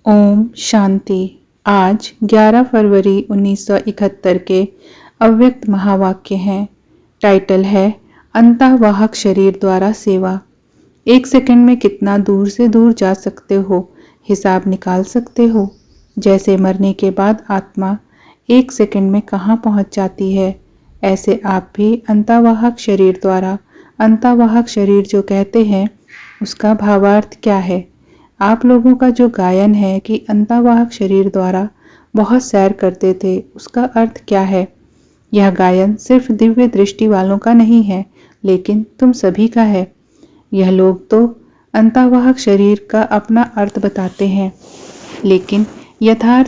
ओम शांति। आज 11 फरवरी 1971 के अव्यक्त महावाक्य हैं। टाइटल है अंतःवाहक शरीर द्वारा सेवा। एक सेकंड में कितना दूर से दूर जा सकते हो, हिसाब निकाल सकते हो। जैसे मरने के बाद आत्मा एक सेकंड में कहाँ पहुँच जाती है, ऐसे आप भी अंतःवाहक शरीर द्वारा, अंतःवाहक शरीर जो कहते हैं उसका भावार्थ क्या है। आप लोगों का जो गायन है कि अंतःवाहक शरीर द्वारा बहुत सैर करते थे, उसका अर्थ क्या है। यह गायन सिर्फ दिव्य दृष्टि वालों का नहीं है, लेकिन तुम सभी का है। यह लोग तो अंतःवाहक शरीर का अपना अर्थ बताते हैं, लेकिन यथार्थ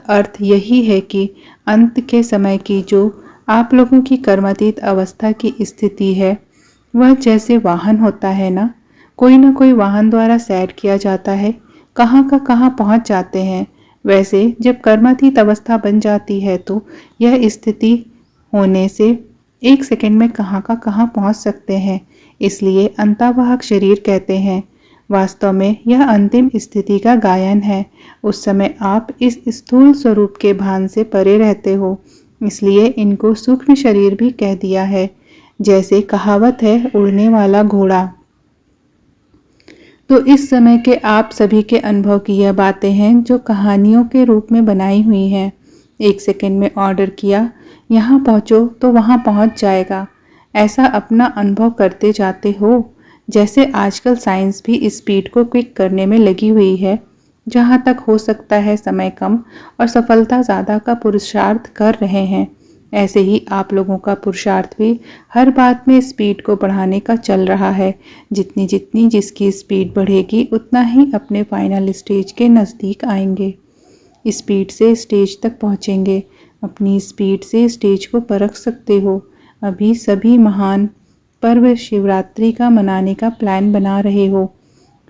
अर्थ यही है कि अंत के समय की जो आप लोगों की कर्मातीत अवस्था की स्थिति है, वह जैसे वाहन होता है ना, कोई न कोई वाहन द्वारा सैर किया जाता है, कहाँ का कहाँ पहुँच जाते हैं। वैसे जब कर्मातीत अवस्था बन जाती है तो यह स्थिति होने से एक सेकंड में कहाँ का कहाँ पहुँच सकते हैं। इसलिए अंतःवाहक शरीर कहते हैं। वास्तव में यह अंतिम स्थिति का गायन है। उस समय आप इस स्थूल स्वरूप के भान से परे रहते हो, इसलिए इनको सूक्ष्म शरीर भी कह दिया है। जैसे कहावत है, उड़ने वाला घोड़ा। तो इस समय के आप सभी के अनुभव की यह बातें हैं जो कहानियों के रूप में बनाई हुई हैं। एक सेकंड में ऑर्डर किया, यहाँ पहुँचो तो वहाँ पहुँच जाएगा। ऐसा अपना अनुभव करते जाते हो। जैसे आजकल साइंस भी स्पीड को क्विक करने में लगी हुई है। जहाँ तक हो सकता है समय कम और सफलता ज़्यादा का पुरुषार्थ कर रहे हैं। ऐसे ही आप लोगों का पुरुषार्थ भी हर बात में स्पीड को बढ़ाने का चल रहा है। जितनी जितनी जिसकी स्पीड बढ़ेगी, उतना ही अपने फाइनल स्टेज के नज़दीक आएंगे। स्पीड से स्टेज तक पहुंचेंगे। अपनी स्पीड से स्टेज को परख सकते हो। अभी सभी महान पर्व शिवरात्रि का मनाने का प्लान बना रहे हो।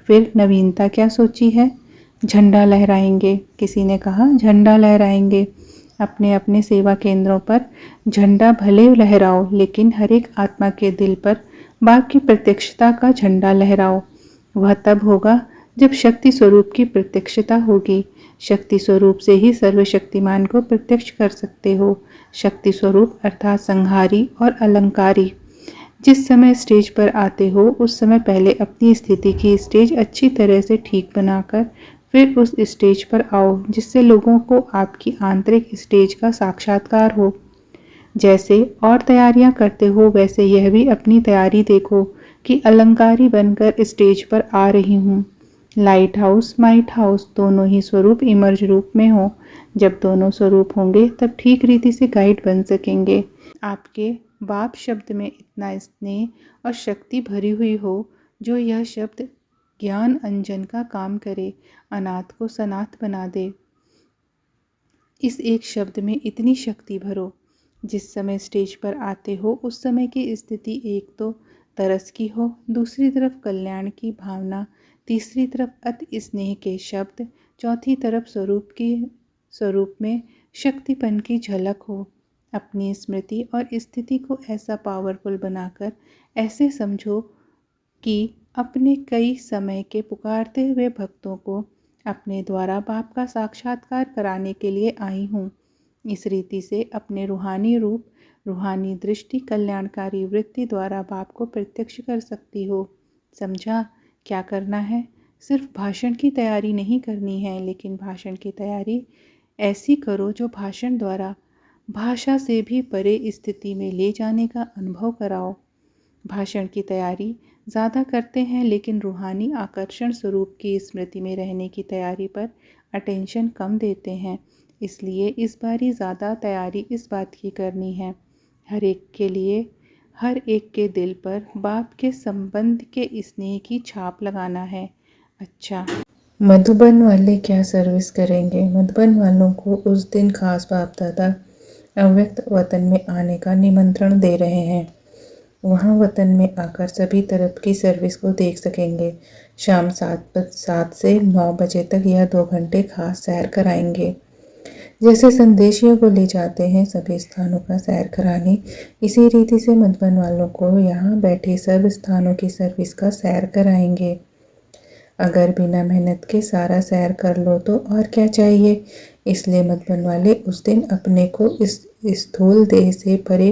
फिर नवीनता क्या सोची है? झंडा लहराएंगे। किसी ने कहा झंडा लहराएंगे। अपने अपने सेवा केंद्रों पर झंडा भले लहराओ, लेकिन हर एक आत्मा के दिल पर बाप की प्रत्यक्षता का झंडा लहराओ। वह तब होगा जब शक्ति स्वरूप की प्रत्यक्षता होगी। शक्ति स्वरूप से ही सर्वशक्तिमान को प्रत्यक्ष कर सकते हो। शक्ति स्वरूप अर्थात संहारी और अलंकारी। जिस समय स्टेज पर आते हो, उस समय पहले अपनी स्थिति की स्टेज अच्छी तरह से ठीक बनाकर फिर उस स्टेज पर आओ, जिससे लोगों को आपकी आंतरिक स्टेज का साक्षात्कार हो। जैसे और तैयारियां करते हो, वैसे यह भी अपनी तैयारी देखो कि अलंकारी बनकर स्टेज पर आ रही हूँ। लाइट हाउस, माइट हाउस दोनों ही स्वरूप इमर्ज रूप में हो। जब दोनों स्वरूप होंगे तब ठीक रीति से गाइड बन सकेंगे। आपके बाप शब्द में इतना स्नेह और शक्ति भरी हुई हो, जो यह शब्द ज्ञान अंजन का काम करे, अनाथ को सनाथ बना दे। इस एक शब्द में इतनी शक्ति भरो। जिस समय स्टेज पर आते हो, उस समय की स्थिति एक तो तरस की हो, दूसरी तरफ कल्याण की भावना, तीसरी तरफ अति स्नेह के शब्द, चौथी तरफ स्वरूप में शक्तिपन की झलक हो। अपनी स्मृति और स्थिति को ऐसा पावरफुल बनाकर ऐसे समझो कि अपने कई समय के पुकारते हुए भक्तों को अपने द्वारा बाप का साक्षात्कार कराने के लिए आई हूँ। इस रीति से अपने रूहानी रूप, रूहानी दृष्टि, कल्याणकारी वृत्ति द्वारा बाप को प्रत्यक्ष कर सकती हो। समझा क्या करना है? सिर्फ भाषण की तैयारी नहीं करनी है, लेकिन भाषण की तैयारी ऐसी करो जो भाषण द्वारा भाषा से भी परे स्थिति में ले जाने का अनुभव कराओ। भाषण की तैयारी ज़्यादा करते हैं, लेकिन रूहानी आकर्षण स्वरूप की स्मृति में रहने की तैयारी पर अटेंशन कम देते हैं। इसलिए इस बारी ज़्यादा तैयारी इस बात की करनी है, हर एक के लिए, हर एक के दिल पर बाप के संबंध के स्नेह की छाप लगाना है। अच्छा, मधुबन वाले क्या सर्विस करेंगे? मधुबन वालों को उस दिन खास बाप दादा अव्यक्त वतन में आने का निमंत्रण दे रहे हैं। वहाँ वतन में आकर सभी तरफ की सर्विस को देख सकेंगे। शाम 7 से 9 बजे तक यह 2 घंटे खास सैर कराएंगे। जैसे संदेशियों को ले जाते हैं सभी स्थानों का सैर कराने, इसी रीति से मधुबन वालों को यहाँ बैठे सर्व स्थानों की सर्विस का सैर कराएंगे। अगर बिना मेहनत के सारा सैर कर लो तो और क्या चाहिए। इसलिए मत बनवाले उस दिन अपने को इस स्थूल देह से परे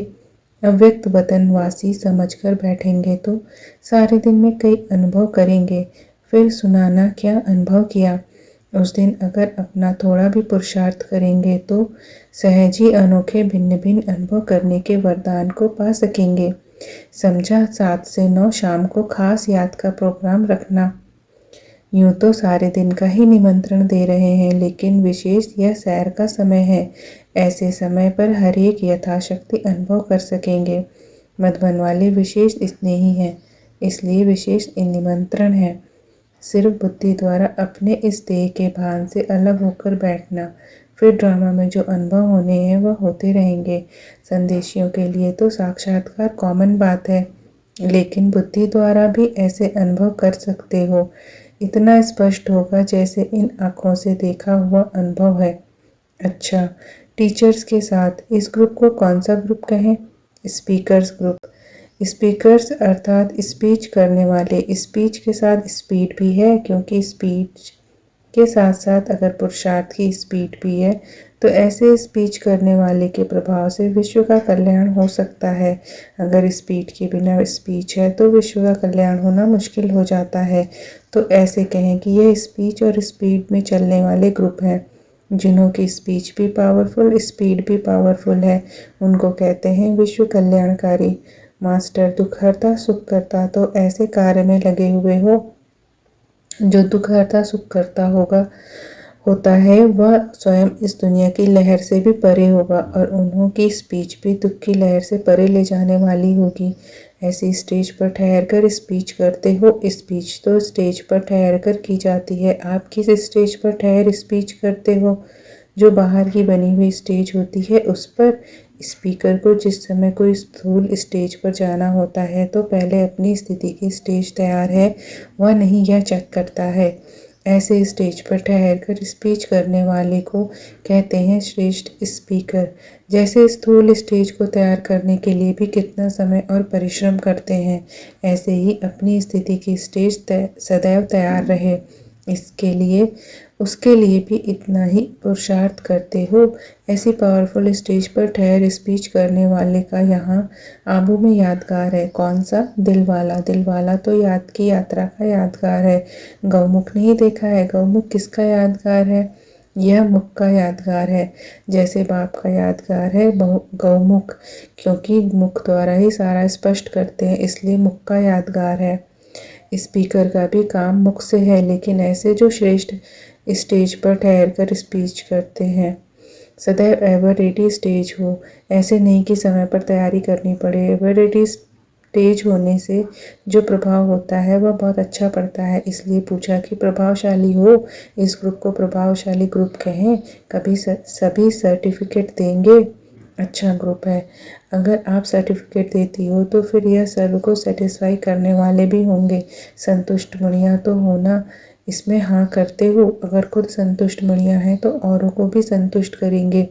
अव्यक्त वतनवासी समझकर बैठेंगे तो सारे दिन में कई अनुभव करेंगे। फिर सुनाना क्या अनुभव किया। उस दिन अगर अपना थोड़ा भी पुरुषार्थ करेंगे तो सहज ही अनोखे भिन्न भिन्न अनुभव करने के वरदान को पा सकेंगे। समझा। 7 से 9 शाम को खास याद का प्रोग्राम रखना। यूं तो सारे दिन का ही निमंत्रण दे रहे हैं, लेकिन विशेष यह सैर का समय है। ऐसे समय पर हर एक यथाशक्ति अनुभव कर सकेंगे। मधुबन वाले विशेष स्नेही हैं, इसलिए विशेष निमंत्रण है। सिर्फ बुद्धि द्वारा अपने इस देह के भान से अलग होकर बैठना, फिर ड्रामा में जो अनुभव होने हैं वह होते रहेंगे। संदेशियों के लिए तो साक्षात्कार कॉमन बात है, लेकिन बुद्धि द्वारा भी ऐसे अनुभव कर सकते हो। इतना स्पष्ट होगा जैसे इन आँखों से देखा हुआ अनुभव है। अच्छा, टीचर्स के साथ इस ग्रुप को कौन सा ग्रुप कहें? Speakers group. स्पीकर्स अर्थात स्पीच करने वाले। स्पीच के साथ स्पीड भी है, क्योंकि स्पीच के साथ साथ अगर पुरुषार्थ की स्पीड भी है तो ऐसे स्पीच करने वाले के प्रभाव से विश्व का कल्याण हो सकता है। अगर स्पीड के बिना स्पीच है तो विश्व का कल्याण होना मुश्किल हो जाता है। तो ऐसे कहें कि यह स्पीच और स्पीड में चलने वाले ग्रुप हैं। जिन्हों की स्पीच भी पावरफुल, स्पीड भी पावरफुल है, उनको कहते हैं विश्व कल्याणकारी। मास्टर दुख हरता सुख करता, तो ऐसे कार्य में लगे हुए हो जो दुख हरता सुख करता होता है, वह स्वयं इस दुनिया की लहर से भी परे होगा और उन्हों की स्पीच भी दुख की लहर से परे ले जाने वाली होगी। ऐसी स्टेज पर ठहर कर स्पीच करते हो। स्पीच तो स्टेज पर ठहर कर की जाती है। आप किस स्टेज पर ठहर स्पीच करते हो? जो बाहर की बनी हुई स्टेज होती है उस पर। स्पीकर को जिस समय कोई स्थूल स्टेज पर जाना होता है तो पहले अपनी स्थिति की स्टेज तैयार है वह नहीं, यह चेक करता है। ऐसे स्टेज पर ठहर कर स्पीच करने वाले को कहते हैं श्रेष्ठ स्पीकर। जैसे स्थूल स्टेज को तैयार करने के लिए भी कितना समय और परिश्रम करते हैं, ऐसे ही अपनी स्थिति की स्टेज सदैव तैयार रहे, इसके लिए उसके लिए भी इतना ही पुरुषार्थ करते हो। ऐसी पावरफुल स्टेज पर ठहर स्पीच करने वाले का यहाँ आबू में यादगार है। कौन सा? दिलवाला। दिलवाला तो याद की यात्रा का यादगार है। गौमुख नहीं देखा है? गौमुख किसका यादगार है? यह मुख का यादगार है। जैसे बाप का यादगार है गौमुख, क्योंकि मुख द्वारा ही सारा स्पष्ट करते हैं, इसलिए मुख का यादगार है। स्पीकर का भी काम मुख से है, लेकिन ऐसे जो श्रेष्ठ स्टेज पर ठहर कर स्पीच करते हैं सदैव एवर रेडी स्टेज हो। ऐसे नहीं कि समय पर तैयारी करनी पड़े। एवर रेडी स्टेज होने से जो प्रभाव होता है वह बहुत अच्छा पड़ता है। इसलिए पूछा कि प्रभावशाली हो, इस ग्रुप को प्रभावशाली ग्रुप कहें। कभी सभी सर्टिफिकेट देंगे। अच्छा ग्रुप है। अगर आप सर्टिफिकेट देती हो तो फिर यह सर्व को सेटिस्फाई करने वाले भी होंगे। संतुष्ट मुड़िया तो होना, इसमें हाँ करते हो। अगर खुद संतुष्ट मुड़िया हैं तो औरों को भी संतुष्ट करेंगे।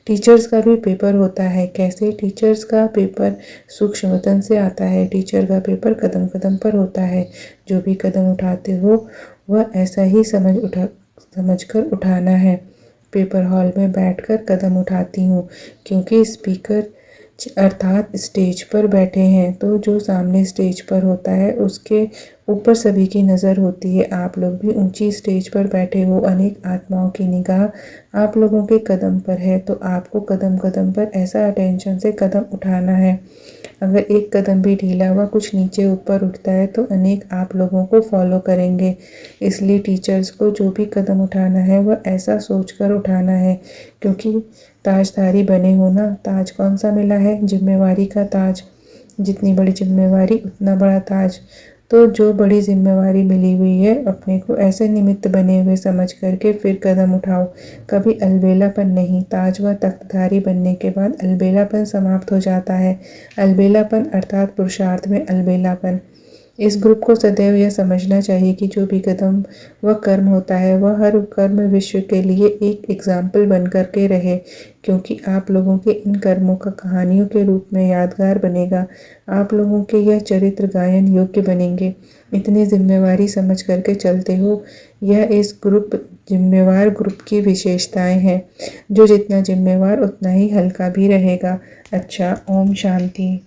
टीचर्स का भी पेपर होता है। कैसे? टीचर्स का पेपर सूक्ष्म वतन से आता है। टीचर का पेपर कदम कदम पर होता है। जो भी कदम उठाते हो वह ऐसा ही समझकर उठाना है। पेपर हॉल में बैठकर कदम उठाती हूँ, क्योंकि स्पीकर अर्थात स्टेज पर बैठे हैं, तो जो सामने स्टेज पर होता है उसके ऊपर सभी की नज़र होती है। आप लोग भी ऊंची स्टेज पर बैठे हो, अनेक आत्माओं की निगाह आप लोगों के कदम पर है, तो आपको कदम कदम पर ऐसा अटेंशन से कदम उठाना है। अगर एक कदम भी ढीला हुआ कुछ नीचे ऊपर उठता है तो अनेक आप लोगों को फॉलो करेंगे। इसलिए टीचर्स को जो भी कदम उठाना है वह ऐसा सोचकर उठाना है, क्योंकि ताजधारी बने हो ना। ताज कौन सा मिला है? जिम्मेवारी का ताज। जितनी बड़ी जिम्मेवारी उतना बड़ा ताज। तो जो बड़ी जिम्मेवारी मिली हुई है अपने को ऐसे निमित्त बने हुए समझ करके फिर कदम उठाओ। कभी अलबेलापन नहीं। ताज व तख्तधारी बनने के बाद अलबेलापन समाप्त हो जाता है। अलबेलापन अर्थात पुरुषार्थ में अलबेलापन। इस ग्रुप को सदैव यह समझना चाहिए कि जो भी कदम व कर्म होता है वह हर कर्म विश्व के लिए एक एग्जाम्पल बन कर के रहे, क्योंकि आप लोगों के इन कर्मों का कहानियों के रूप में यादगार बनेगा। आप लोगों के यह चरित्र गायन योग्य बनेंगे। इतनी जिम्मेवारी समझ करके चलते हो। यह इस जिम्मेवार ग्रुप की विशेषताएं हैं। जो जितना जिम्मेवार उतना ही हल्का भी रहेगा। अच्छा, ओम शांति।